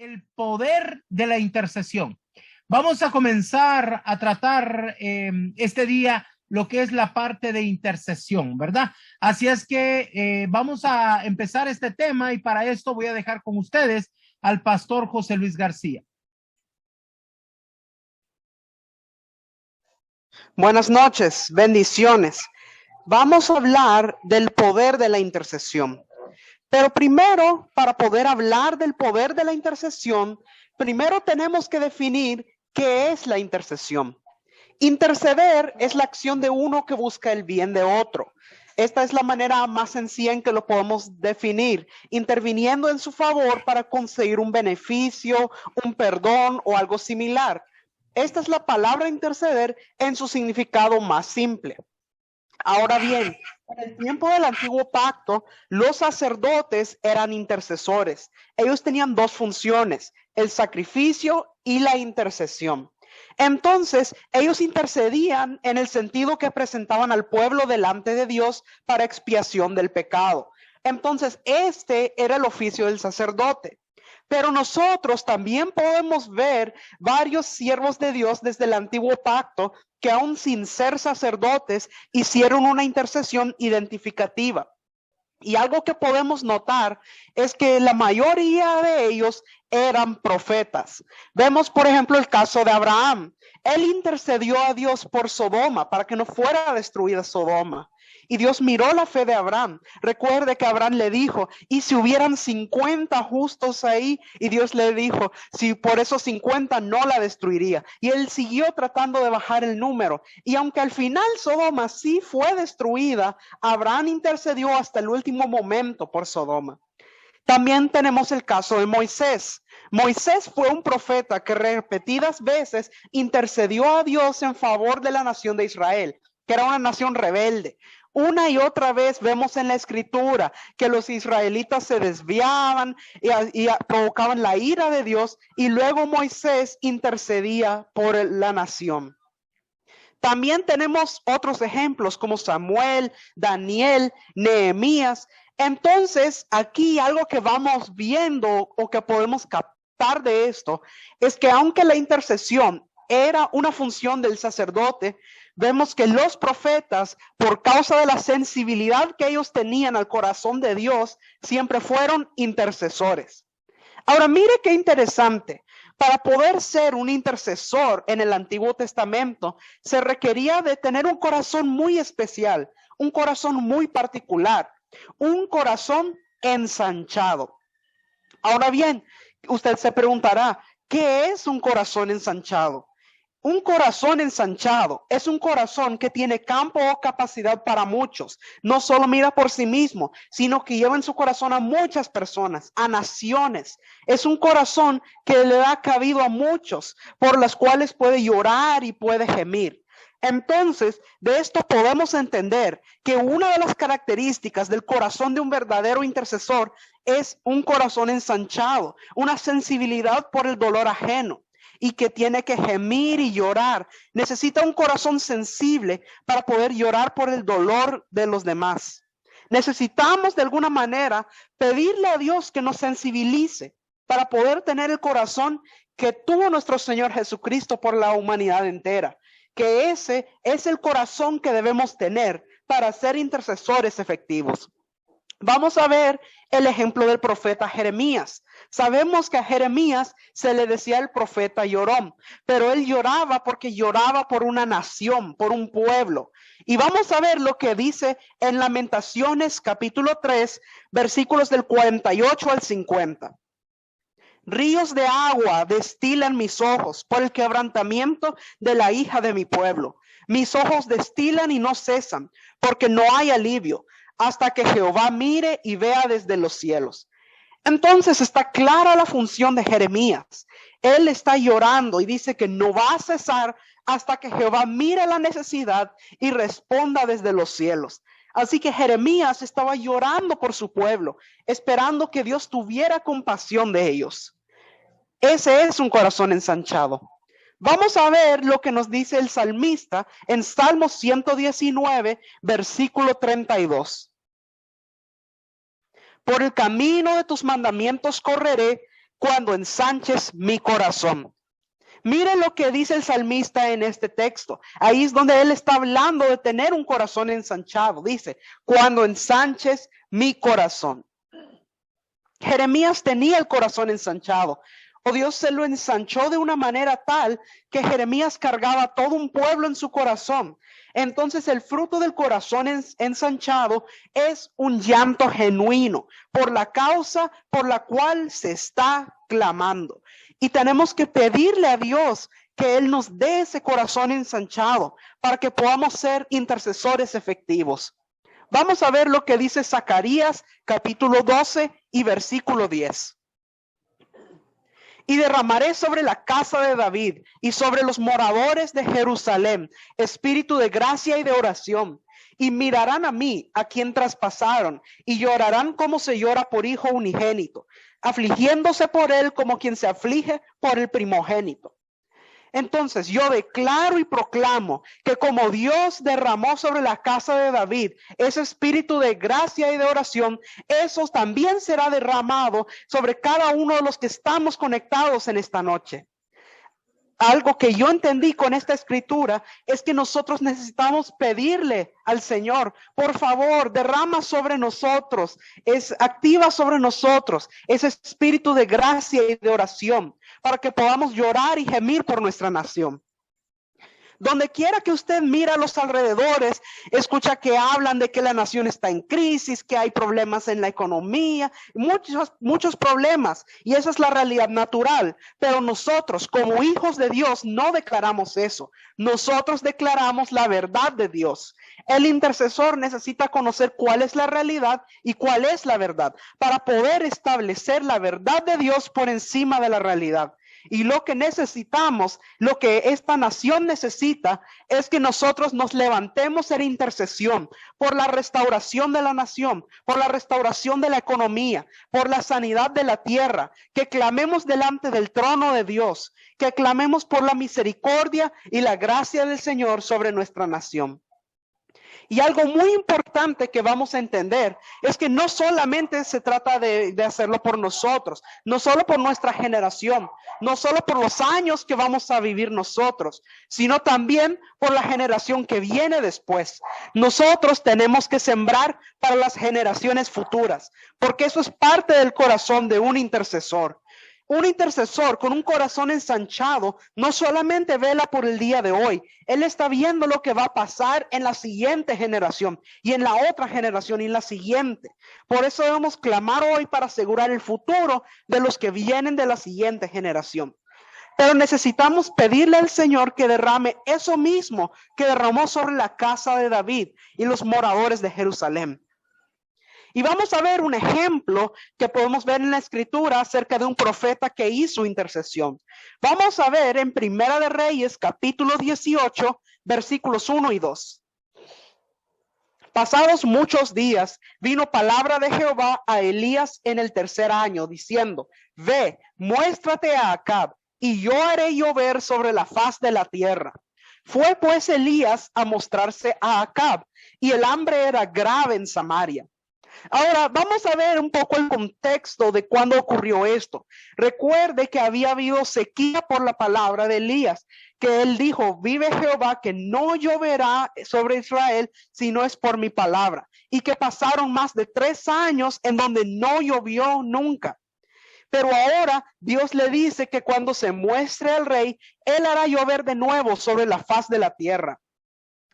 el poder de la intercesión. Vamos a comenzar a tratar este día lo que es la parte de intercesión, ¿verdad? Así es que vamos a empezar este tema y para esto voy a dejar con ustedes al pastor José Luis García. Buenas noches, bendiciones. Vamos a hablar del poder de la intercesión. Pero primero, para poder hablar del poder de la intercesión, primero tenemos que definir qué es la intercesión. Interceder es la acción de uno que busca el bien de otro. Esta es la manera más sencilla en que lo podemos definir, interviniendo en su favor para conseguir un beneficio, un perdón o algo similar. Esta es la palabra interceder en su significado más simple. Ahora bien, en el tiempo del antiguo pacto, los sacerdotes eran intercesores. Ellos tenían dos funciones, el sacrificio y la intercesión. Entonces, ellos intercedían en el sentido que presentaban al pueblo delante de Dios para expiación del pecado. Entonces, este era el oficio del sacerdote. Pero nosotros también podemos ver varios siervos de Dios desde el antiguo pacto que aún sin ser sacerdotes hicieron una intercesión identificativa. Y algo que podemos notar es que la mayoría de ellos eran profetas. Vemos, por ejemplo, el caso de Abraham. Él intercedió a Dios por Sodoma para que no fuera destruida Sodoma. Y Dios miró la fe de Abraham. Recuerde que Abraham le dijo, ¿y si hubieran 50 justos ahí? Y Dios le dijo, si por esos 50 no la destruiría. Y él siguió tratando de bajar el número. Y aunque al final Sodoma sí fue destruida, Abraham intercedió hasta el último momento por Sodoma. También tenemos el caso de Moisés. Moisés fue un profeta que repetidas veces intercedió a Dios en favor de la nación de Israel, que era una nación rebelde. Una y otra vez vemos en la escritura que los israelitas se desviaban y provocaban la ira de Dios y luego Moisés intercedía por la nación. También tenemos otros ejemplos como Samuel, Daniel, Nehemías. Entonces, aquí algo que vamos viendo o que podemos captar de esto es que aunque la intercesión era una función del sacerdote, vemos que los profetas, por causa de la sensibilidad que ellos tenían al corazón de Dios, siempre fueron intercesores. Ahora, mire qué interesante. Para poder ser un intercesor en el Antiguo Testamento, se requería de tener un corazón muy especial, un corazón muy particular, un corazón ensanchado. Ahora bien, usted se preguntará, ¿qué es un corazón ensanchado? Un corazón ensanchado es un corazón que tiene campo o capacidad para muchos. No solo mira por sí mismo, sino que lleva en su corazón a muchas personas, a naciones. Es un corazón que le da cabido a muchos, por las cuales puede llorar y puede gemir. Entonces, de esto podemos entender que una de las características del corazón de un verdadero intercesor es un corazón ensanchado, una sensibilidad por el dolor ajeno. Y que tiene que gemir y llorar. Necesita un corazón sensible para poder llorar por el dolor de los demás. Necesitamos de alguna manera pedirle a Dios que nos sensibilice para poder tener el corazón que tuvo nuestro Señor Jesucristo por la humanidad entera. Que ese es el corazón que debemos tener para ser intercesores efectivos. Vamos a ver el ejemplo del profeta Jeremías. Sabemos que a Jeremías se le decía el profeta llorón, pero él lloraba porque lloraba por una nación, por un pueblo. Y vamos a ver lo que dice en Lamentaciones capítulo 3, versículos del 48 al 50. Ríos de agua destilan mis ojos por el quebrantamiento de la hija de mi pueblo. Mis ojos destilan y no cesan, porque no hay alivio, hasta que Jehová mire y vea desde los cielos. Entonces está clara la función de Jeremías. Él está llorando y dice que no va a cesar hasta que Jehová mire la necesidad y responda desde los cielos. Así que Jeremías estaba llorando por su pueblo, esperando que Dios tuviera compasión de ellos. Ese es un corazón ensanchado. Vamos a ver lo que nos dice el salmista en Salmo 119, versículo 32. Por el camino de tus mandamientos correré, cuando ensanches mi corazón. Mire lo que dice el salmista en este texto. Ahí es donde él está hablando de tener un corazón ensanchado. Dice, cuando ensanches mi corazón. Jeremías tenía el corazón ensanchado. O Dios se lo ensanchó de una manera tal que Jeremías cargaba todo un pueblo en su corazón. Entonces el fruto del corazón ensanchado es un llanto genuino por la causa por la cual se está clamando. Y tenemos que pedirle a Dios que Él nos dé ese corazón ensanchado para que podamos ser intercesores efectivos. Vamos a ver lo que dice Zacarías capítulo 12 y versículo 10. Y derramaré sobre la casa de David y sobre los moradores de Jerusalén espíritu de gracia y de oración. Y mirarán a mí, a quien traspasaron, y llorarán como se llora por hijo unigénito, afligiéndose por él como quien se aflige por el primogénito. Entonces yo declaro y proclamo que como Dios derramó sobre la casa de David ese espíritu de gracia y de oración, eso también será derramado sobre cada uno de los que estamos conectados en esta noche. Algo que yo entendí con esta escritura es que nosotros necesitamos pedirle al Señor, por favor, derrama sobre nosotros, activa sobre nosotros ese espíritu de gracia y de oración para que podamos llorar y gemir por nuestra nación. Donde quiera que usted mira a los alrededores, escucha que hablan de que la nación está en crisis, que hay problemas en la economía, muchos problemas, y esa es la realidad natural. Pero nosotros, como hijos de Dios, no declaramos eso. Nosotros declaramos la verdad de Dios. El intercesor necesita conocer cuál es la realidad y cuál es la verdad para poder establecer la verdad de Dios por encima de la realidad. Y lo que necesitamos, lo que esta nación necesita, es que nosotros nos levantemos en intercesión por la restauración de la nación, por la restauración de la economía, por la sanidad de la tierra, que clamemos delante del trono de Dios, que clamemos por la misericordia y la gracia del Señor sobre nuestra nación. Y algo muy importante que vamos a entender es que no solamente se trata de hacerlo por nosotros, no solo por nuestra generación, no solo por los años que vamos a vivir nosotros, sino también por la generación que viene después. Nosotros tenemos que sembrar para las generaciones futuras, porque eso es parte del corazón de un intercesor. Un intercesor con un corazón ensanchado no solamente vela por el día de hoy, él está viendo lo que va a pasar en la siguiente generación y en la otra generación y en la siguiente. Por eso debemos clamar hoy para asegurar el futuro de los que vienen de la siguiente generación. Pero necesitamos pedirle al Señor que derrame eso mismo que derramó sobre la casa de David y los moradores de Jerusalén. Y vamos a ver un ejemplo que podemos ver en la escritura acerca de un profeta que hizo intercesión. Vamos a ver en Primera de Reyes, capítulo 18, versículos 1 y 2. Pasados muchos días, vino palabra de Jehová a Elías en el tercer año, diciendo, ve, muéstrate a Acab, y yo haré llover sobre la faz de la tierra. Fue pues Elías a mostrarse a Acab, y el hambre era grave en Samaria. Ahora vamos a ver un poco el contexto de cuándo ocurrió esto. Recuerde que había habido sequía por la palabra de Elías, que él dijo, vive Jehová que no lloverá sobre Israel si no es por mi palabra. Y que pasaron más de 3 años en donde no llovió nunca. Pero ahora Dios le dice que cuando se muestre al rey, él hará llover de nuevo sobre la faz de la tierra.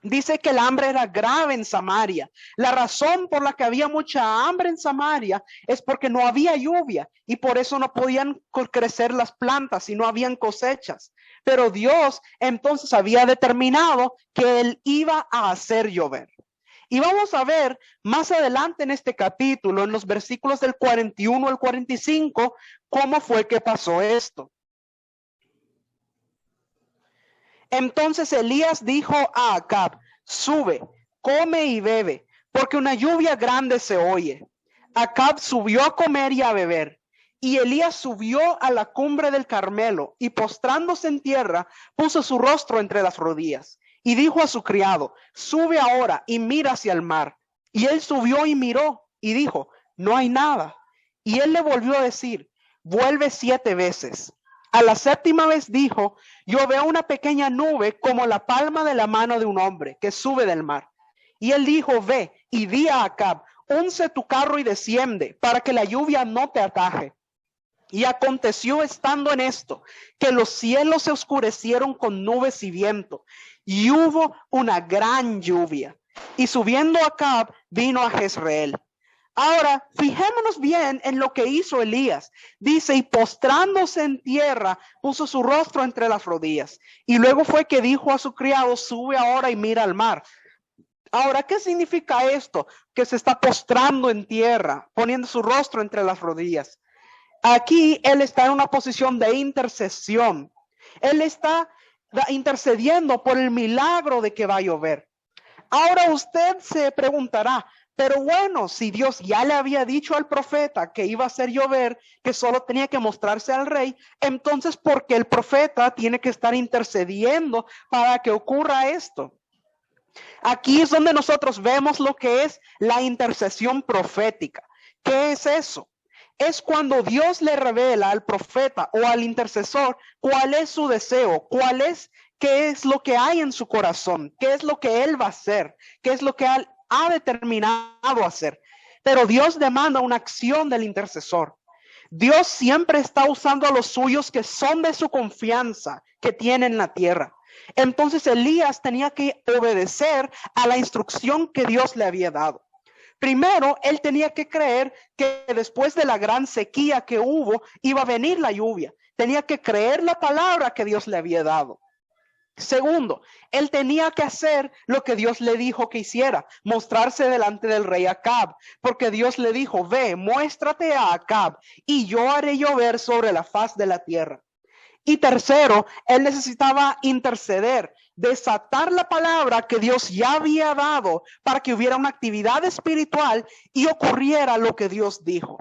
Dice que el hambre era grave en Samaria. La razón por la que había mucha hambre en Samaria es porque no había lluvia y por eso no podían crecer las plantas y no habían cosechas. Pero Dios entonces había determinado que él iba a hacer llover. Y vamos a ver más adelante en este capítulo, en los versículos del 41 al 45, cómo fue que pasó esto. Entonces Elías dijo a Acab, sube, come y bebe, porque una lluvia grande se oye. Acab subió a comer y a beber, y Elías subió a la cumbre del Carmelo, y postrándose en tierra, puso su rostro entre las rodillas, y dijo a su criado, sube ahora y mira hacia el mar. Y él subió y miró, y dijo, no hay nada. Y él le volvió a decir, vuelve 7 veces. A la 7ª vez dijo, yo veo una pequeña nube como la palma de la mano de un hombre que sube del mar. Y él dijo, ve y di a Acab, unce tu carro y desciende para que la lluvia no te ataje. Y aconteció estando en esto, que los cielos se oscurecieron con nubes y viento, y hubo una gran lluvia. Y subiendo Acab, vino a Jezreel. Ahora, fijémonos bien en lo que hizo Elías. Dice, y postrándose en tierra, puso su rostro entre las rodillas. Y luego fue que dijo a su criado, sube ahora y mira al mar. Ahora, ¿qué significa esto? Que se está postrando en tierra, poniendo su rostro entre las rodillas. Aquí él está en una posición de intercesión. Él está intercediendo por el milagro de que va a llover. Ahora usted se preguntará, pero bueno, si Dios ya le había dicho al profeta que iba a hacer llover, que solo tenía que mostrarse al rey, entonces ¿por qué el profeta tiene que estar intercediendo para que ocurra esto? Aquí es donde nosotros vemos lo que es la intercesión profética. ¿Qué es eso? Es cuando Dios le revela al profeta o al intercesor cuál es su deseo, qué es lo que hay en su corazón, qué es lo que él va a hacer, qué es lo que él ha determinado hacer. Pero Dios demanda una acción del intercesor. Dios siempre está usando a los suyos que son de su confianza, que tienen en la tierra. Entonces Elías tenía que obedecer a la instrucción que Dios le había dado. Primero, él tenía que creer que después de la gran sequía que hubo, iba a venir la lluvia. Tenía que creer la palabra que Dios le había dado. Segundo, él tenía que hacer lo que Dios le dijo que hiciera, mostrarse delante del rey Acab, porque Dios le dijo, ve, muéstrate a Acab y yo haré llover sobre la faz de la tierra. Y tercero, él necesitaba interceder, desatar la palabra que Dios ya había dado para que hubiera una actividad espiritual y ocurriera lo que Dios dijo.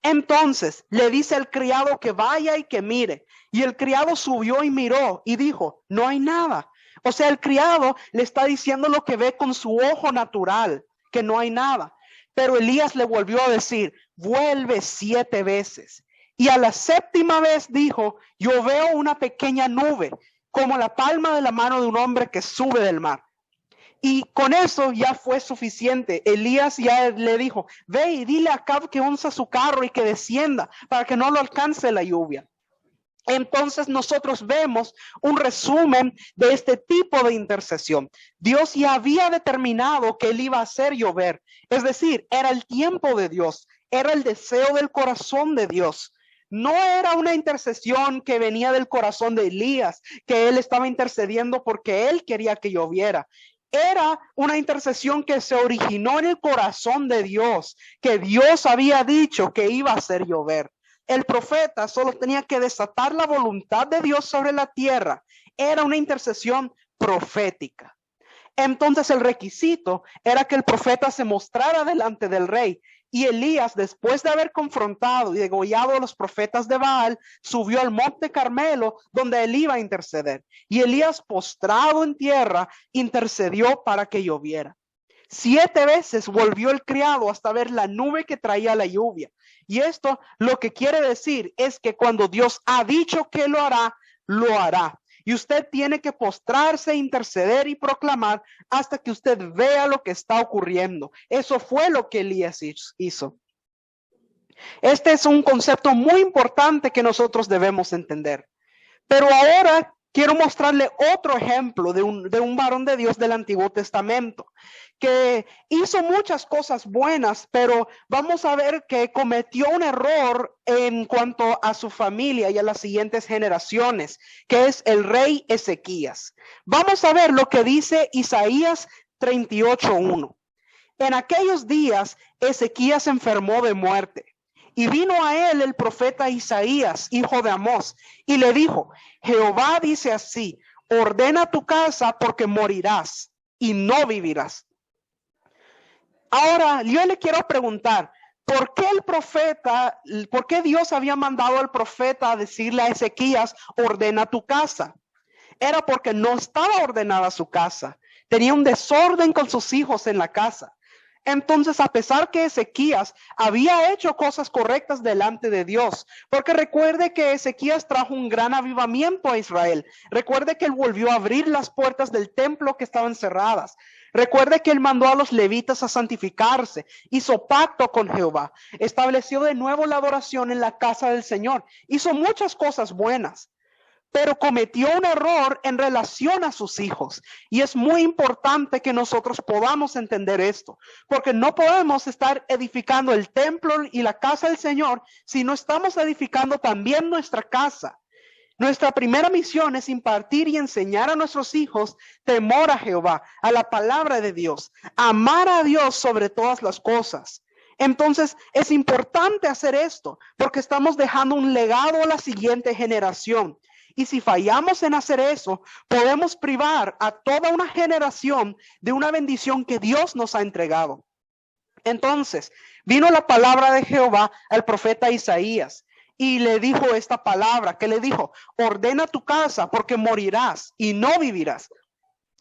Entonces le dice al criado que vaya y que mire. Y el criado subió y miró y dijo, no hay nada. O sea, el criado le está diciendo lo que ve con su ojo natural, que no hay nada. Pero Elías le volvió a decir, vuelve 7 veces. Y a la 7ª vez dijo, yo veo una pequeña nube, como la palma de la mano de un hombre que sube del mar. Y con eso ya fue suficiente. Elías ya le dijo, ve y dile a Acab que unza su carro y que descienda para que no lo alcance la lluvia. Entonces nosotros vemos un resumen de este tipo de intercesión. Dios ya había determinado que él iba a hacer llover. Es decir, era el tiempo de Dios, era el deseo del corazón de Dios. No era una intercesión que venía del corazón de Elías, que él estaba intercediendo porque él quería que lloviera. Era una intercesión que se originó en el corazón de Dios, que Dios había dicho que iba a hacer llover. El profeta solo tenía que desatar la voluntad de Dios sobre la tierra. Era una intercesión profética. Entonces el requisito era que el profeta se mostrara delante del rey. Y Elías, después de haber confrontado y degollado a los profetas de Baal, subió al monte Carmelo, donde él iba a interceder. Y Elías, postrado en tierra, intercedió para que lloviera. 7 veces volvió el criado hasta ver la nube que traía la lluvia. Y esto lo que quiere decir es que cuando Dios ha dicho que lo hará, lo hará. Y usted tiene que postrarse, interceder y proclamar hasta que usted vea lo que está ocurriendo. Eso fue lo que Elías hizo. Este es un concepto muy importante que nosotros debemos entender. Pero ahora quiero mostrarle otro ejemplo de un varón de Dios del Antiguo Testamento, que hizo muchas cosas buenas, pero vamos a ver que cometió un error en cuanto a su familia y a las siguientes generaciones, que es el rey Ezequías. Vamos a ver lo que dice Isaías 38:1. En aquellos días, Ezequías enfermó de muerte. Y vino a él el profeta Isaías, hijo de Amós, y le dijo, Jehová dice así, ordena tu casa porque morirás y no vivirás. Ahora, yo le quiero preguntar, ¿por qué Dios había mandado al profeta a decirle a Ezequías, ordena tu casa? Era porque no estaba ordenada su casa. Tenía un desorden con sus hijos en la casa. Entonces, a pesar que Ezequías había hecho cosas correctas delante de Dios, porque recuerde que Ezequías trajo un gran avivamiento a Israel. Recuerde que él volvió a abrir las puertas del templo que estaban cerradas. Recuerde que él mandó a los levitas a santificarse, hizo pacto con Jehová, estableció de nuevo la adoración en la casa del Señor, hizo muchas cosas buenas. Pero cometió un error en relación a sus hijos. Y es muy importante que nosotros podamos entender esto, porque no podemos estar edificando el templo y la casa del Señor si no estamos edificando también nuestra casa. Nuestra primera misión es impartir y enseñar a nuestros hijos temor a Jehová, a la palabra de Dios, amar a Dios sobre todas las cosas. Entonces es importante hacer esto, porque estamos dejando un legado a la siguiente generación. Y si fallamos en hacer eso, podemos privar a toda una generación de una bendición que Dios nos ha entregado. Entonces, vino la palabra de Jehová al profeta Isaías y le dijo esta palabra, que le dijo: ordena tu casa porque morirás y no vivirás.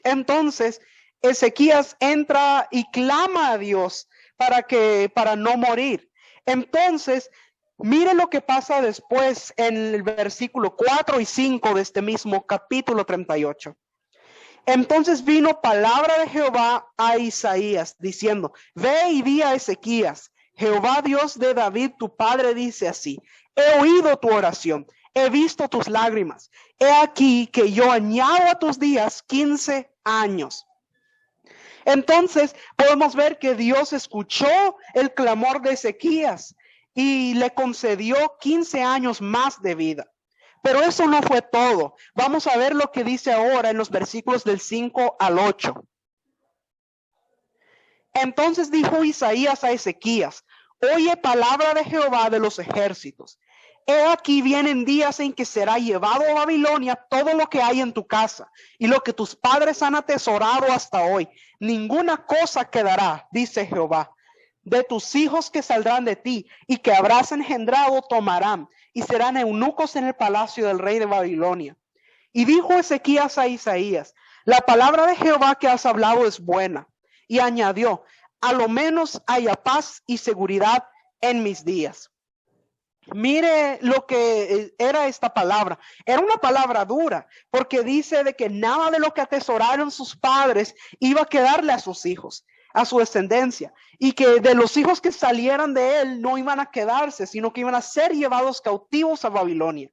Entonces, Ezequías entra y clama a Dios para no morir. Entonces, mire lo que pasa después en el versículo 4 y 5 de este mismo capítulo 38. Entonces vino palabra de Jehová a Isaías diciendo: ve y di a Ezequías, Jehová Dios de David tu padre dice así: he oído tu oración, he visto tus lágrimas, he aquí que yo añado a tus días 15 años. Entonces podemos ver que Dios escuchó el clamor de Ezequías y le concedió 15 años más de vida. Pero eso no fue todo. Vamos a ver lo que dice ahora en los versículos del 5 al 8. Entonces dijo Isaías a Ezequías: oye palabra de Jehová de los ejércitos. He aquí vienen días en que será llevado a Babilonia todo lo que hay en tu casa y lo que tus padres han atesorado hasta hoy. Ninguna cosa quedará, dice Jehová. De tus hijos que saldrán de ti y que habrás engendrado tomarán y serán eunucos en el palacio del rey de Babilonia. Y dijo Ezequías a Isaías: la palabra de Jehová que has hablado es buena. Y añadió: a lo menos haya paz y seguridad en mis días. Mire lo que era esta palabra. Era una palabra dura, porque dice de que nada de lo que atesoraron sus padres iba a quedarle a sus hijos, a su descendencia, y que de los hijos que salieran de él no iban a quedarse, sino que iban a ser llevados cautivos a Babilonia.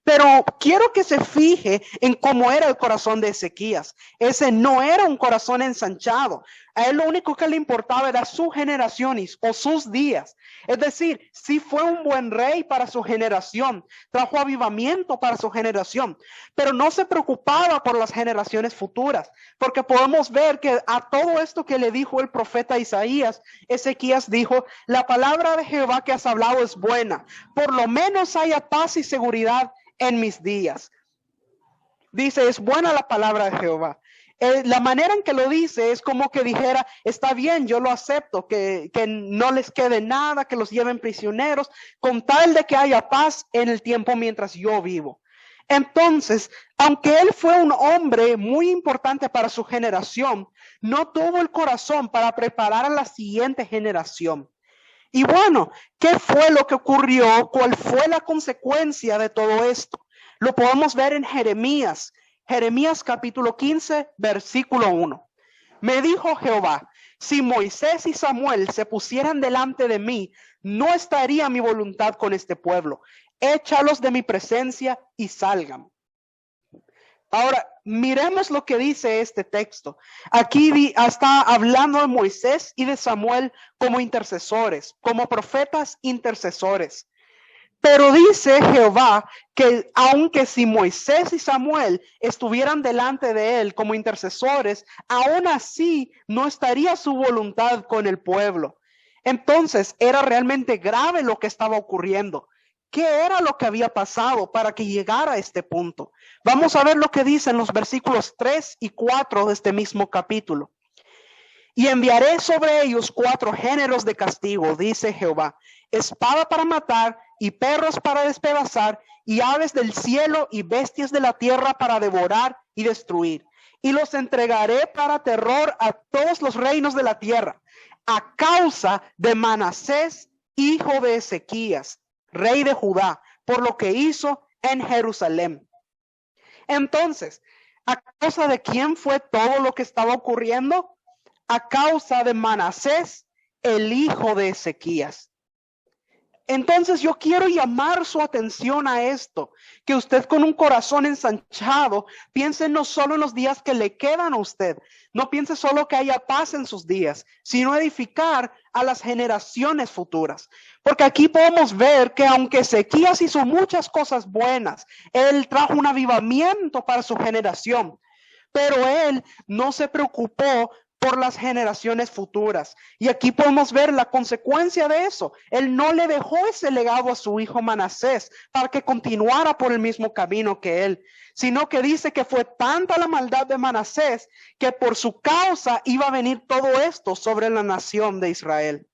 Pero quiero que se fije en cómo era el corazón de Ezequías. Ese no era un corazón ensanchado. A él lo único que le importaba era su generación o sus días. Es decir, sí fue un buen rey para su generación, trajo avivamiento para su generación, pero no se preocupaba por las generaciones futuras, porque podemos ver que a todo esto que le dijo el profeta Isaías, Ezequías dijo: la palabra de Jehová que has hablado es buena, por lo menos haya paz y seguridad en mis días. Dice, es buena la palabra de Jehová. La manera en que lo dice es como que dijera: está bien, yo lo acepto, que no les quede nada, que los lleven prisioneros, con tal de que haya paz en el tiempo mientras yo vivo. Entonces, aunque él fue un hombre muy importante para su generación, no tuvo el corazón para preparar a la siguiente generación. Y bueno, ¿qué fue lo que ocurrió? ¿Cuál fue la consecuencia de todo esto? Lo podemos ver en Jeremías capítulo 15, versículo 1. Me dijo Jehová: si Moisés y Samuel se pusieran delante de mí, no estaría mi voluntad con este pueblo. Échalos de mi presencia y salgan. Ahora, miremos lo que dice este texto. Aquí está hablando de Moisés y de Samuel como intercesores, como profetas intercesores. Pero dice Jehová que aunque si Moisés y Samuel estuvieran delante de él como intercesores, aún así no estaría su voluntad con el pueblo. Entonces era realmente grave lo que estaba ocurriendo. ¿Qué era lo que había pasado para que llegara a este punto? Vamos a ver lo que dice en los versículos 3 y 4 de este mismo capítulo. Y enviaré sobre ellos 4 géneros de castigo, dice Jehová: espada para matar, y perros para despedazar, y aves del cielo y bestias de la tierra para devorar y destruir. y los entregaré para terror a todos los reinos de la tierra, a causa de Manasés, hijo de Ezequías, rey de Judá, por lo que hizo en Jerusalén. Entonces, ¿a causa de quién fue todo lo que estaba ocurriendo? A causa de Manasés, el hijo de Ezequías. Entonces yo quiero llamar su atención a esto, que usted con un corazón ensanchado piense no solo en los días que le quedan a usted, no piense solo que haya paz en sus días, sino edificar a las generaciones futuras. Porque aquí podemos ver que aunque Ezequías hizo muchas cosas buenas, él trajo un avivamiento para su generación, pero él no se preocupó por las generaciones futuras. Y aquí podemos ver la consecuencia de eso. Él no le dejó ese legado a su hijo Manasés para que continuara por el mismo camino que él, sino que dice que fue tanta la maldad de Manasés que por su causa iba a venir todo esto sobre la nación de Israel.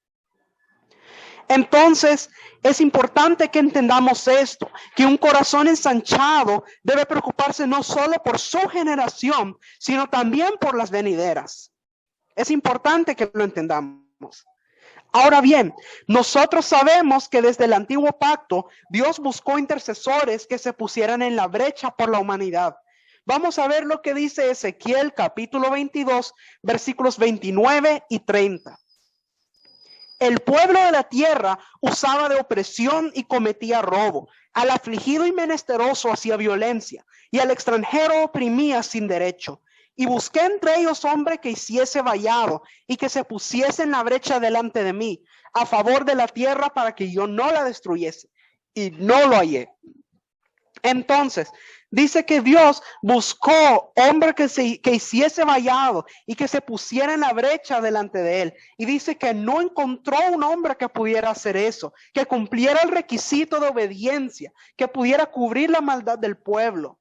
Entonces, es importante que entendamos esto, que un corazón ensanchado debe preocuparse no solo por su generación, sino también por las venideras. Es importante que lo entendamos. Ahora bien, nosotros sabemos que desde el antiguo pacto, Dios buscó intercesores que se pusieran en la brecha por la humanidad. Vamos a ver lo que dice Ezequiel capítulo 22, versículos 29 y 30. El pueblo de la tierra usaba de opresión y cometía robo. Al afligido y menesteroso hacía violencia, y al extranjero oprimía sin derecho. Y busqué entre ellos hombre que hiciese vallado y que se pusiese en la brecha delante de mí, a favor de la tierra para que yo no la destruyese. Y no lo hallé. Entonces, dice que Dios buscó hombre que hiciese vallado y que se pusiera en la brecha delante de él. Y dice que no encontró un hombre que pudiera hacer eso, que cumpliera el requisito de obediencia, que pudiera cubrir la maldad del pueblo.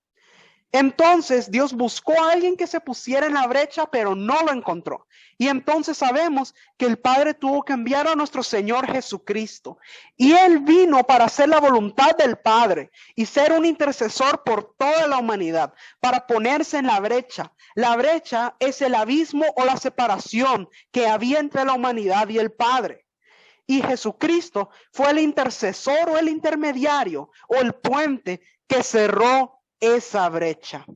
Entonces Dios buscó a alguien que se pusiera en la brecha, pero no lo encontró. Y entonces sabemos que el Padre tuvo que enviar a nuestro Señor Jesucristo. Y Él vino para hacer la voluntad del Padre y ser un intercesor por toda la humanidad, para ponerse en la brecha. La brecha es el abismo o la separación que había entre la humanidad y el Padre. Y Jesucristo fue el intercesor o el intermediario o el puente que cerró esa brecha.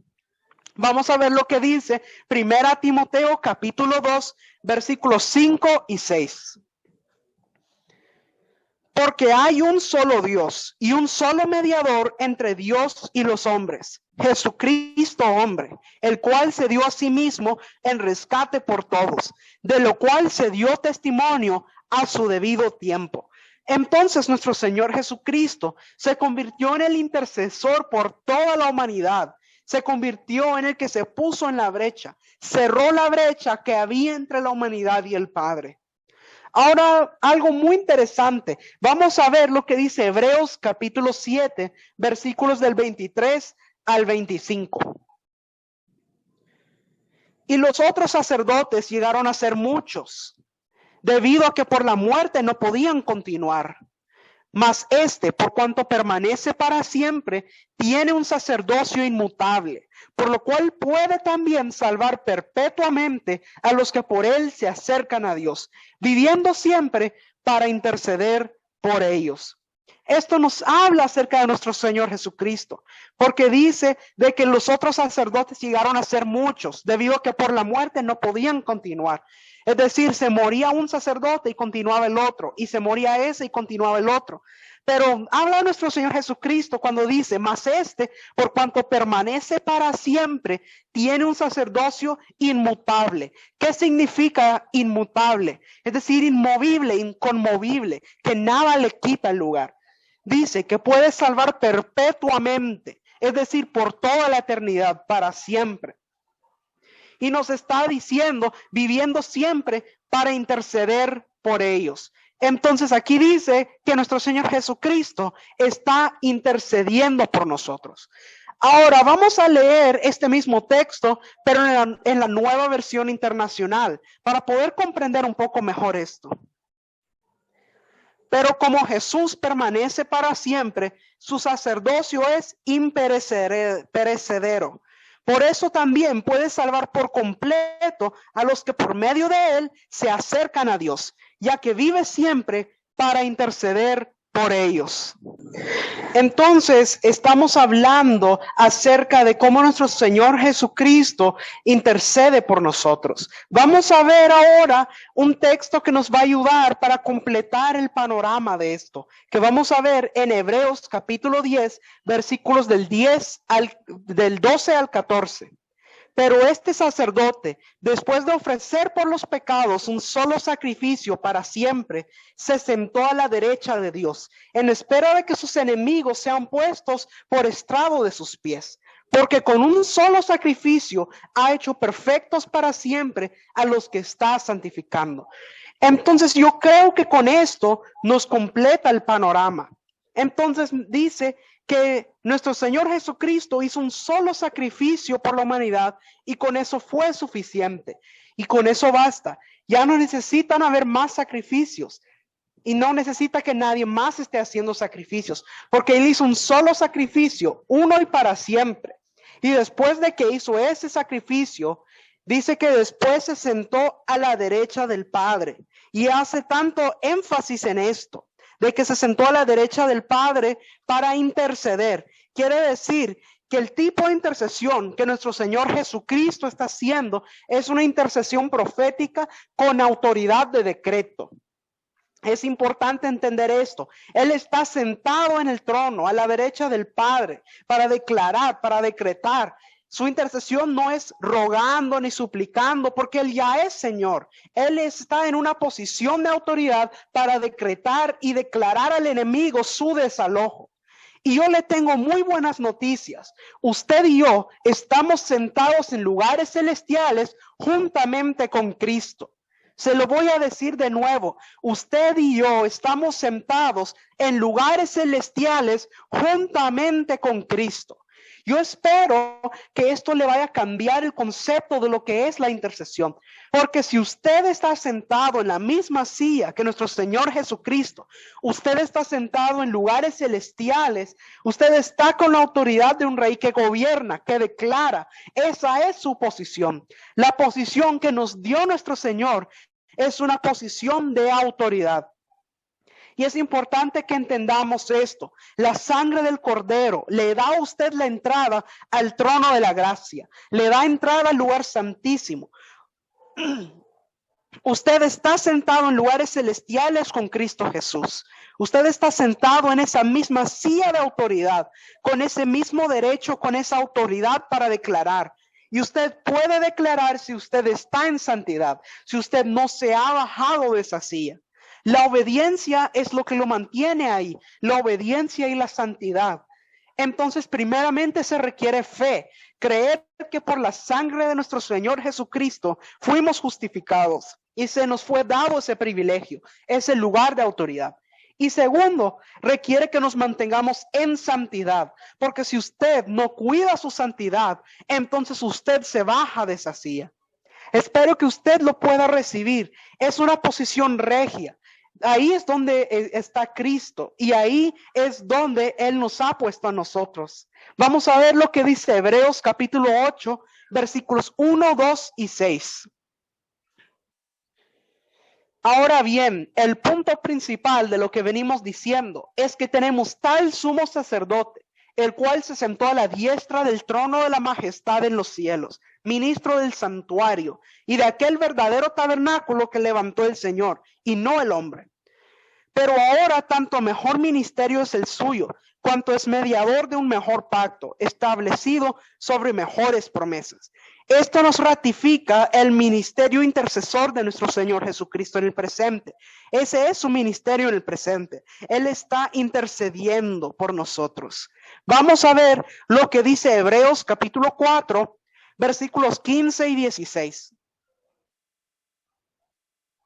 Vamos a ver lo que dice 1 Timoteo capítulo 2 versículos 5 y 6. Porque hay un solo Dios y un solo mediador entre Dios y los hombres, Jesucristo hombre, el cual se dio a sí mismo en rescate por todos, de lo cual se dio testimonio a su debido tiempo. Entonces nuestro Señor Jesucristo se convirtió en el intercesor por toda la humanidad. Se convirtió en el que se puso en la brecha. Cerró la brecha que había entre la humanidad y el Padre. Ahora, algo muy interesante. Vamos a ver lo que dice Hebreos capítulo 7, versículos del 23 al 25. Y los otros sacerdotes llegaron a ser muchos, debido a que por la muerte no podían continuar. Mas este, por cuanto permanece para siempre, tiene un sacerdocio inmutable, por lo cual puede también salvar perpetuamente a los que por él se acercan a Dios, viviendo siempre para interceder por ellos. Esto nos habla acerca de nuestro Señor Jesucristo, porque dice de que los otros sacerdotes llegaron a ser muchos, debido a que por la muerte no podían continuar. Es decir, se moría un sacerdote y continuaba el otro, y se moría ese y continuaba el otro. Pero habla nuestro Señor Jesucristo cuando dice, mas este, por cuanto permanece para siempre, tiene un sacerdocio inmutable. ¿Qué significa inmutable? Es decir, inmovible, inconmovible, que nada le quita el lugar. Dice que puede salvar perpetuamente, es decir, por toda la eternidad, para siempre. Y nos está diciendo, viviendo siempre para interceder por ellos. Entonces aquí dice que nuestro Señor Jesucristo está intercediendo por nosotros. Ahora vamos a leer este mismo texto, pero en la nueva versión internacional, para poder comprender un poco mejor esto. Pero como Jesús permanece para siempre, su sacerdocio es imperecedero, Por eso también puede salvar por completo a los que por medio de él se acercan a Dios, ya que vive siempre para interceder por ellos. Entonces, estamos hablando acerca de cómo nuestro Señor Jesucristo intercede por nosotros. Vamos a ver ahora un texto que nos va a ayudar para completar el panorama de esto, que vamos a ver en Hebreos capítulo 10, versículos del 12 al 14. Pero este sacerdote, después de ofrecer por los pecados un solo sacrificio para siempre, se sentó a la derecha de Dios, en espera de que sus enemigos sean puestos por estrado de sus pies. Porque con un solo sacrificio ha hecho perfectos para siempre a los que está santificando. Entonces yo creo que con esto nos completa el panorama. Entonces dice que nuestro Señor Jesucristo hizo un solo sacrificio por la humanidad y con eso fue suficiente. Y con eso basta. Ya no necesitan haber más sacrificios y no necesita que nadie más esté haciendo sacrificios, porque Él hizo un solo sacrificio, uno y para siempre. Y después de que hizo ese sacrificio, dice que después se sentó a la derecha del Padre y hace tanto énfasis en esto, de que se sentó a la derecha del Padre para interceder. Quiere decir que el tipo de intercesión que nuestro Señor Jesucristo está haciendo es una intercesión profética con autoridad de decreto. Es importante entender esto. Él está sentado en el trono a la derecha del Padre para declarar, para decretar. Su intercesión no es rogando ni suplicando, porque Él ya es Señor. Él está en una posición de autoridad para decretar y declarar al enemigo su desalojo. Y yo le tengo muy buenas noticias. Usted y yo estamos sentados en lugares celestiales juntamente con Cristo. Se lo voy a decir de nuevo. Usted y yo estamos sentados en lugares celestiales juntamente con Cristo. Yo espero que esto le vaya a cambiar el concepto de lo que es la intercesión. Porque si usted está sentado en la misma silla que nuestro Señor Jesucristo, usted está sentado en lugares celestiales, usted está con la autoridad de un rey que gobierna, que declara. Esa es su posición. La posición que nos dio nuestro Señor es una posición de autoridad. Y es importante que entendamos esto. La sangre del Cordero le da a usted la entrada al trono de la gracia. Le da entrada al lugar santísimo. Usted está sentado en lugares celestiales con Cristo Jesús. Usted está sentado en esa misma silla de autoridad, con ese mismo derecho, con esa autoridad para declarar. Y usted puede declarar si usted está en santidad, si usted no se ha bajado de esa silla. La obediencia es lo que lo mantiene ahí, la obediencia y la santidad. Entonces, primeramente se requiere fe, creer que por la sangre de nuestro Señor Jesucristo fuimos justificados y se nos fue dado ese privilegio, ese lugar de autoridad. Y segundo, requiere que nos mantengamos en santidad, porque si usted no cuida su santidad, entonces usted se baja de esa silla. Espero que usted lo pueda recibir. Es una posición regia. Ahí es donde está Cristo y ahí es donde Él nos ha puesto a nosotros. Vamos a ver lo que dice Hebreos capítulo 8, versículos 1, 2 y 6. Ahora bien, el punto principal de lo que venimos diciendo es que tenemos tal sumo sacerdote, el cual se sentó a la diestra del trono de la majestad en los cielos, ministro del santuario y de aquel verdadero tabernáculo que levantó el Señor y no el hombre. Pero ahora tanto mejor ministerio es el suyo, cuanto es mediador de un mejor pacto, establecido sobre mejores promesas. Esto nos ratifica el ministerio intercesor de nuestro Señor Jesucristo en el presente. Ese es su ministerio en el presente. Él está intercediendo por nosotros. Vamos a ver lo que dice Hebreos capítulo 4, versículos 15 y 16.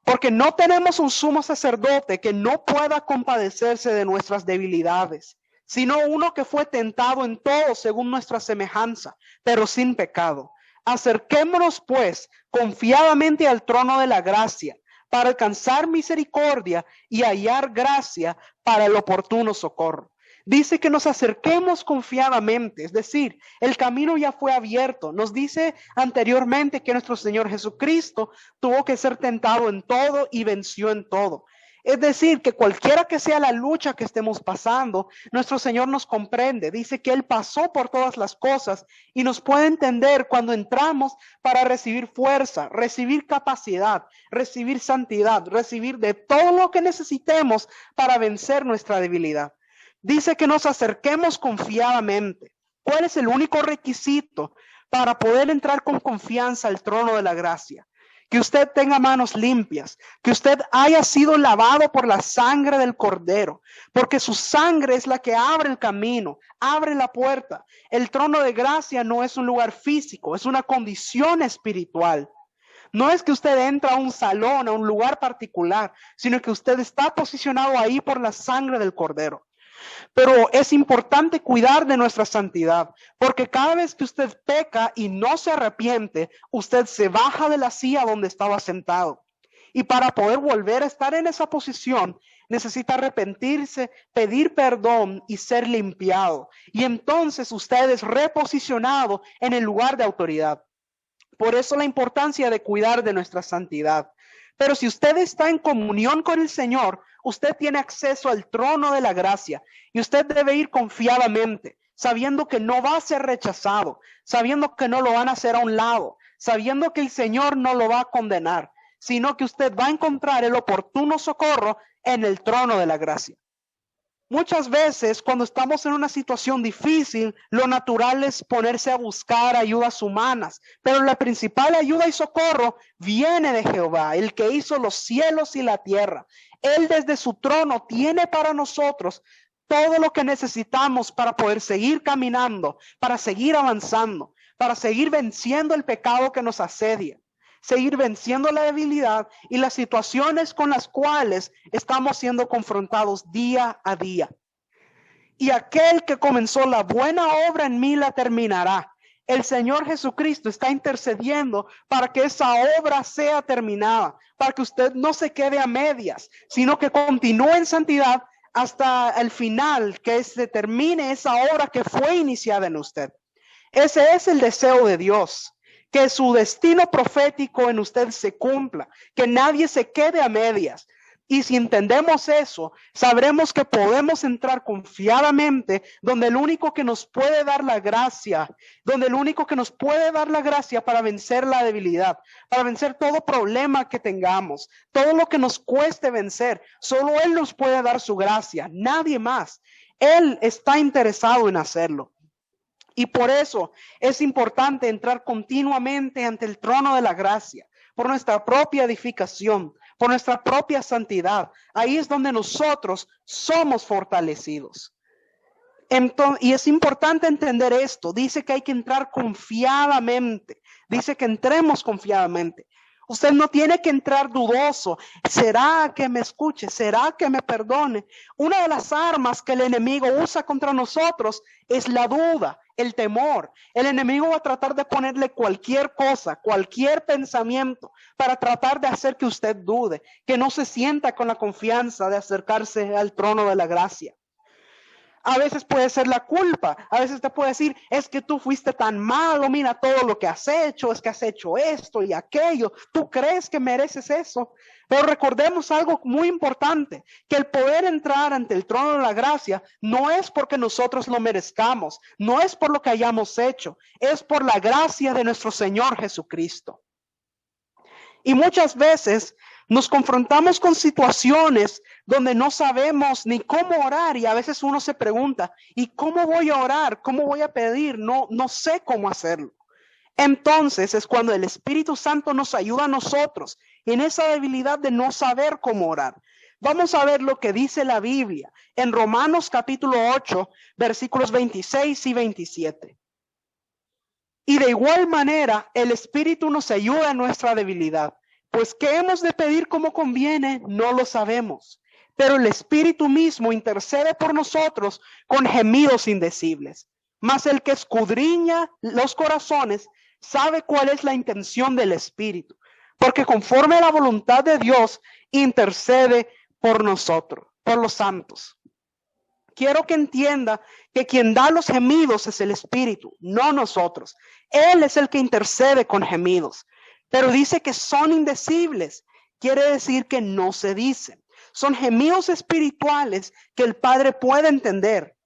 Porque no tenemos un sumo sacerdote que no pueda compadecerse de nuestras debilidades, sino uno que fue tentado en todo según nuestra semejanza, pero sin pecado. Acerquémonos pues confiadamente al trono de la gracia para alcanzar misericordia y hallar gracia para el oportuno socorro. Dice que nos acerquemos confiadamente, es decir, el camino ya fue abierto. Nos dice anteriormente que nuestro Señor Jesucristo tuvo que ser tentado en todo y venció en todo. Es decir, que cualquiera que sea la lucha que estemos pasando, nuestro Señor nos comprende. Dice que Él pasó por todas las cosas y nos puede entender cuando entramos para recibir fuerza, recibir capacidad, recibir santidad, recibir de todo lo que necesitemos para vencer nuestra debilidad. Dice que nos acerquemos confiadamente. ¿Cuál es el único requisito para poder entrar con confianza al trono de la gracia? Que usted tenga manos limpias, que usted haya sido lavado por la sangre del Cordero, porque su sangre es la que abre el camino, abre la puerta. El trono de gracia no es un lugar físico, es una condición espiritual. No es que usted entra a un salón, a un lugar particular, sino que usted está posicionado ahí por la sangre del Cordero. Pero es importante cuidar de nuestra santidad, porque cada vez que usted peca y no se arrepiente, usted se baja de la silla donde estaba sentado. Y para poder volver a estar en esa posición, necesita arrepentirse, pedir perdón y ser limpiado. Y entonces usted es reposicionado en el lugar de autoridad. Por eso la importancia de cuidar de nuestra santidad. Pero si usted está en comunión con el Señor, usted tiene acceso al trono de la gracia y usted debe ir confiadamente, sabiendo que no va a ser rechazado, sabiendo que no lo van a hacer a un lado, sabiendo que el Señor no lo va a condenar, sino que usted va a encontrar el oportuno socorro en el trono de la gracia. Muchas veces cuando estamos en una situación difícil, lo natural es ponerse a buscar ayudas humanas, pero la principal ayuda y socorro viene de Jehová, el que hizo los cielos y la tierra. Él desde su trono tiene para nosotros todo lo que necesitamos para poder seguir caminando, para seguir avanzando, para seguir venciendo el pecado que nos asedia, seguir venciendo la debilidad y las situaciones con las cuales estamos siendo confrontados día a día. Y aquel que comenzó la buena obra en mí la terminará. El Señor Jesucristo está intercediendo para que esa obra sea terminada, para que usted no se quede a medias, sino que continúe en santidad hasta el final, que se termine esa obra que fue iniciada en usted. Ese es el deseo de Dios, que su destino profético en usted se cumpla, que nadie se quede a medias. Y si entendemos eso, sabremos que podemos entrar confiadamente donde el único que nos puede dar la gracia, para vencer la debilidad, para vencer todo problema que tengamos, todo lo que nos cueste vencer, solo Él nos puede dar su gracia, nadie más. Él está interesado en hacerlo. Y por eso es importante entrar continuamente ante el trono de la gracia, por nuestra propia edificación, por nuestra propia santidad. Ahí es donde nosotros somos fortalecidos. Entonces, y es importante entender esto. Dice que hay que entrar confiadamente. Dice que entremos confiadamente. Usted no tiene que entrar dudoso. ¿Será que me escuche? ¿Será que me perdone? Una de las armas que el enemigo usa contra nosotros es la duda, el temor. El enemigo va a tratar de ponerle cualquier cosa, cualquier pensamiento para tratar de hacer que usted dude, que no se sienta con la confianza de acercarse al trono de la gracia. A veces puede ser la culpa, a veces te puede decir, es que tú fuiste tan malo, mira todo lo que has hecho, es que has hecho esto y aquello, tú crees que mereces eso. Pero recordemos algo muy importante, que el poder entrar ante el trono de la gracia no es porque nosotros lo merezcamos, no es por lo que hayamos hecho, es por la gracia de nuestro Señor Jesucristo. Y muchas veces nos confrontamos con situaciones donde no sabemos ni cómo orar y a veces uno se pregunta, ¿y cómo voy a orar? ¿Cómo voy a pedir? No sé cómo hacerlo. Entonces es cuando el Espíritu Santo nos ayuda a nosotros en esa debilidad de no saber cómo orar. Vamos a ver lo que dice la Biblia en Romanos capítulo 8, versículos 26 y 27. Y de igual manera, el Espíritu nos ayuda en nuestra debilidad. Pues qué hemos de pedir como conviene, no lo sabemos. Pero el Espíritu mismo intercede por nosotros con gemidos indecibles. Mas el que escudriña los corazones sabe cuál es la intención del Espíritu. Porque conforme a la voluntad de Dios, intercede por nosotros, por los santos. quiero que entienda que quien da los gemidos es el Espíritu, no nosotros. Él es el que intercede con gemidos. Pero dice que son indecibles. Quiere decir que no se dicen. Son gemidos espirituales que el Padre puede entender.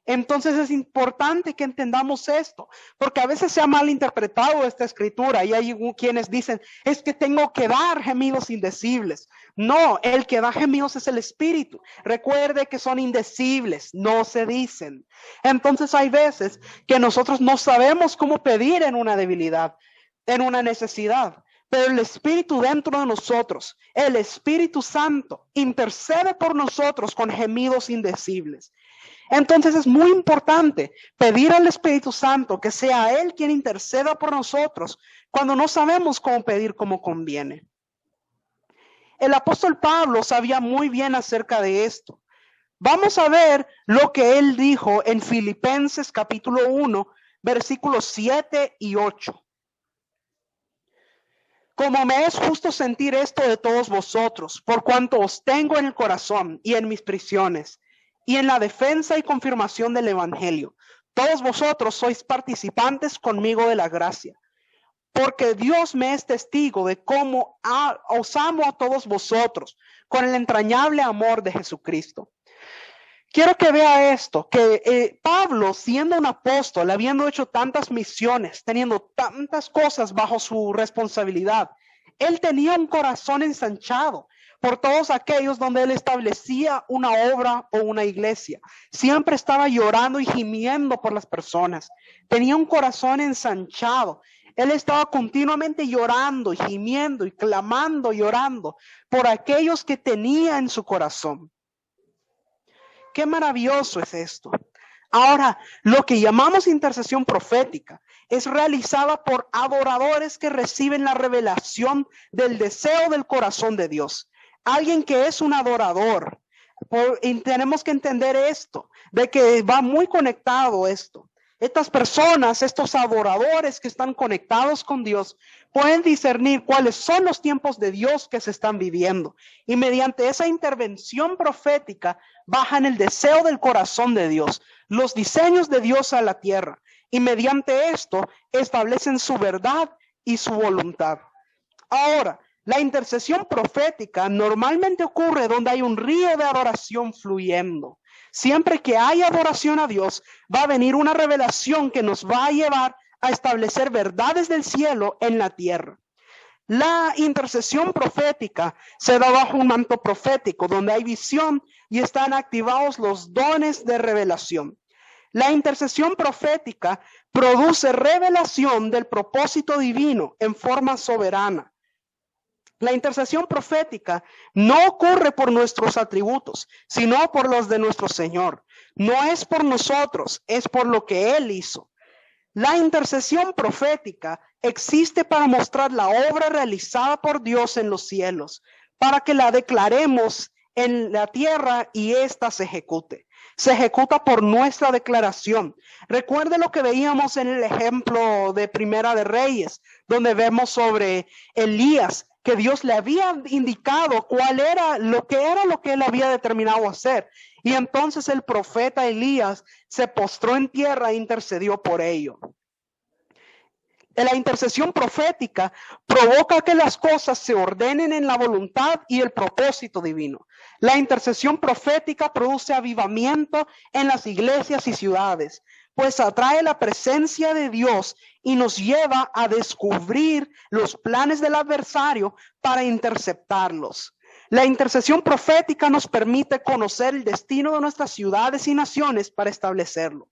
Entonces es importante que entendamos esto, porque a veces se ha malinterpretado esta escritura y hay quienes dicen, es que tengo que dar gemidos indecibles. No, el que da gemidos es el Espíritu. Recuerde que son indecibles, no se dicen. Entonces hay veces que nosotros no sabemos cómo pedir en una debilidad, en una necesidad. Pero el Espíritu dentro de nosotros, el Espíritu Santo, intercede por nosotros con gemidos indecibles. Entonces es muy importante pedir al Espíritu Santo que sea Él quien interceda por nosotros cuando no sabemos cómo pedir como conviene. El apóstol Pablo sabía muy bien acerca de esto. Vamos a ver lo que él dijo en Filipenses capítulo 1, versículos 7 y 8. Como me es justo sentir esto de todos vosotros, por cuanto os tengo en el corazón y en mis prisiones, y en la defensa y confirmación del evangelio. Todos vosotros sois participantes conmigo de la gracia, porque Dios me es testigo de cómo os amo a todos vosotros con el entrañable amor de Jesucristo. Quiero que vea esto, que Pablo, siendo un apóstol, habiendo hecho tantas misiones, teniendo tantas cosas bajo su responsabilidad, él tenía un corazón ensanchado por todos aquellos donde él establecía una obra o una iglesia. Siempre estaba llorando y gimiendo por las personas. Tenía un corazón ensanchado. Él estaba continuamente llorando y gimiendo y clamando, llorando por aquellos que tenía en su corazón. Qué maravilloso es esto. Ahora, lo que llamamos intercesión profética es realizada por adoradores que reciben la revelación del deseo del corazón de Dios. Alguien que es un adorador. Y tenemos que entender esto, de que va muy conectado esto. Estas personas, estos adoradores que están conectados con Dios, pueden discernir cuáles son los tiempos de Dios que se están viviendo. Y mediante esa intervención profética, bajan el deseo del corazón de Dios, los diseños de Dios a la tierra. Y mediante esto, establecen su verdad y su voluntad. Ahora, la intercesión profética normalmente ocurre donde hay un río de adoración fluyendo. Siempre que hay adoración a Dios, va a venir una revelación que nos va a llevar a establecer verdades del cielo en la tierra. La intercesión profética se da bajo un manto profético, donde hay visión y están activados los dones de revelación. La intercesión profética produce revelación del propósito divino en forma soberana. La intercesión profética no ocurre por nuestros atributos, sino por los de nuestro Señor. No es por nosotros, es por lo que Él hizo. La intercesión profética existe para mostrar la obra realizada por Dios en los cielos, para que la declaremos en la tierra y ésta se ejecute. Se ejecuta por nuestra declaración. Recuerde lo que veíamos en el ejemplo de Primera de Reyes, donde vemos sobre Elías, que Dios le había indicado cuál era lo que él había determinado hacer. Y entonces el profeta Elías se postró en tierra e intercedió por ello. La intercesión profética provoca que las cosas se ordenen en la voluntad y el propósito divino. La intercesión profética produce avivamiento en las iglesias y ciudades, pues atrae la presencia de Dios y nos lleva a descubrir los planes del adversario para interceptarlos. La intercesión profética nos permite conocer el destino de nuestras ciudades y naciones para establecerlo.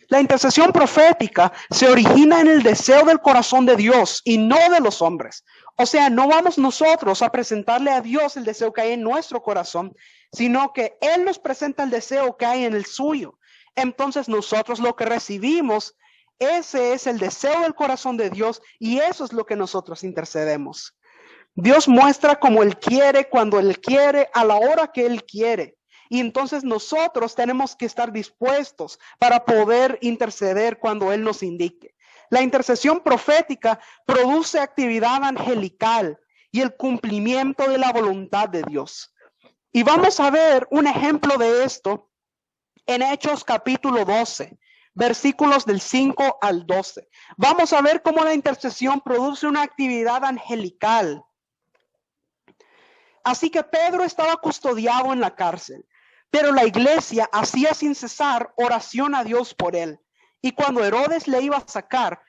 La intercesión profética se origina en el deseo del corazón de Dios y no de los hombres. O sea, no vamos nosotros a presentarle a Dios el deseo que hay en nuestro corazón, sino que Él nos presenta el deseo que hay en el suyo. Entonces nosotros lo que recibimos, ese es el deseo del corazón de Dios y eso es lo que nosotros intercedemos. Dios muestra como Él quiere, cuando Él quiere, a la hora que Él quiere. Y entonces nosotros tenemos que estar dispuestos para poder interceder cuando Él nos indique. La intercesión profética produce actividad angelical y el cumplimiento de la voluntad de Dios. Y vamos a ver un ejemplo de esto en Hechos capítulo 12, versículos del 5 al 12. Vamos a ver cómo la intercesión produce una actividad angelical. Así que Pedro estaba custodiado en la cárcel, pero la iglesia hacía sin cesar oración a Dios por él. Y cuando Herodes le iba a sacar,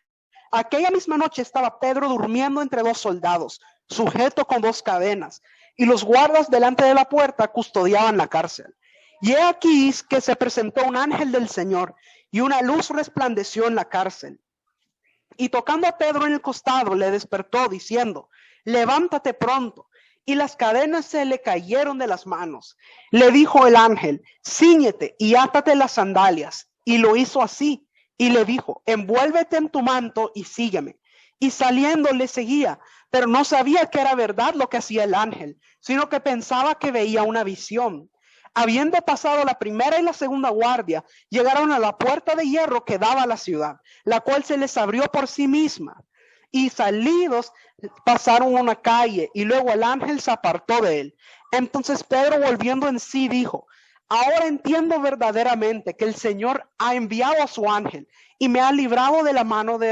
aquella misma noche estaba Pedro durmiendo entre dos soldados, sujeto con dos cadenas, y los guardas delante de la puerta custodiaban la cárcel. Y he aquí que se presentó un ángel del Señor, y una luz resplandeció en la cárcel. Y tocando a Pedro en el costado, le despertó diciendo, levántate pronto. Y las cadenas se le cayeron de las manos. Le dijo el ángel, cíñete y átate las sandalias. Y lo hizo así. Y le dijo, envuélvete en tu manto y sígueme. Y saliendo le seguía, pero no sabía que era verdad lo que hacía el ángel, sino que pensaba que veía una visión. Habiendo pasado la primera y la segunda guardia, llegaron a la puerta de hierro que daba a la ciudad, la cual se les abrió por sí misma. Y salidos pasaron una calle y luego el ángel se apartó de él. Entonces Pedro, volviendo en sí, dijo, ahora entiendo verdaderamente que el Señor ha enviado a su ángel y me ha librado de la mano de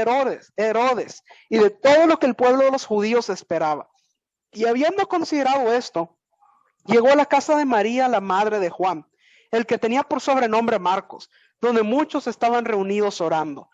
Herodes y de todo lo que el pueblo de los judíos esperaba. Y habiendo considerado esto, llegó a la casa de María, la madre de Juan, el que tenía por sobrenombre Marcos, donde muchos estaban reunidos orando.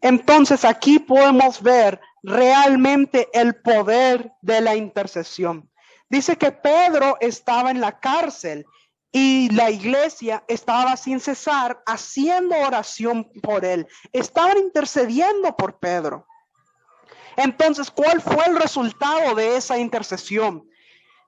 Entonces aquí podemos ver realmente el poder de la intercesión. Dice que Pedro estaba en la cárcel y la iglesia estaba sin cesar haciendo oración por él. Estaban intercediendo por Pedro. Entonces, ¿cuál fue el resultado de esa intercesión?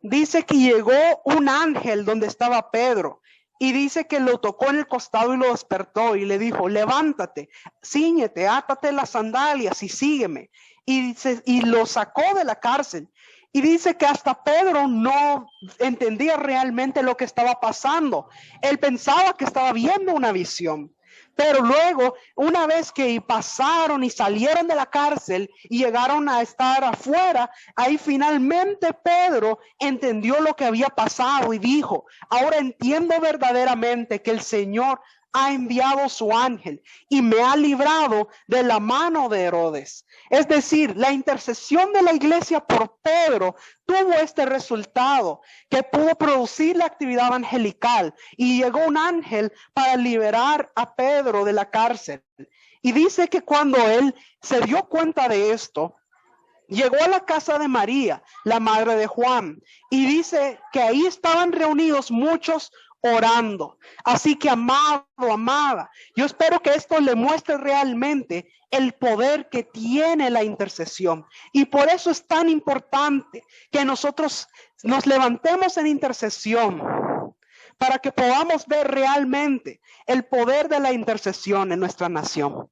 Dice que llegó un ángel donde estaba Pedro. Y dice que lo tocó en el costado y lo despertó y le dijo, levántate, cíñete, átate las sandalias y sígueme. Y lo sacó de la cárcel. Y dice que hasta Pedro no entendía realmente lo que estaba pasando. Él pensaba que estaba viendo una visión. Pero luego, una vez que pasaron y salieron de la cárcel y llegaron a estar afuera, ahí finalmente Pedro entendió lo que había pasado y dijo, ahora entiendo verdaderamente que el Señor ha enviado su ángel y me ha librado de la mano de Herodes. Es decir, la intercesión de la iglesia por Pedro tuvo este resultado, que pudo producir la actividad angelical y llegó un ángel para liberar a Pedro de la cárcel. Y dice que cuando él se dio cuenta de esto, llegó a la casa de María, la madre de Juan, y dice que ahí estaban reunidos muchos orando. Así que amado, amada, yo espero que esto le muestre realmente el poder que tiene la intercesión. Y por eso es tan importante que nosotros nos levantemos en intercesión para que podamos ver realmente el poder de la intercesión en nuestra nación.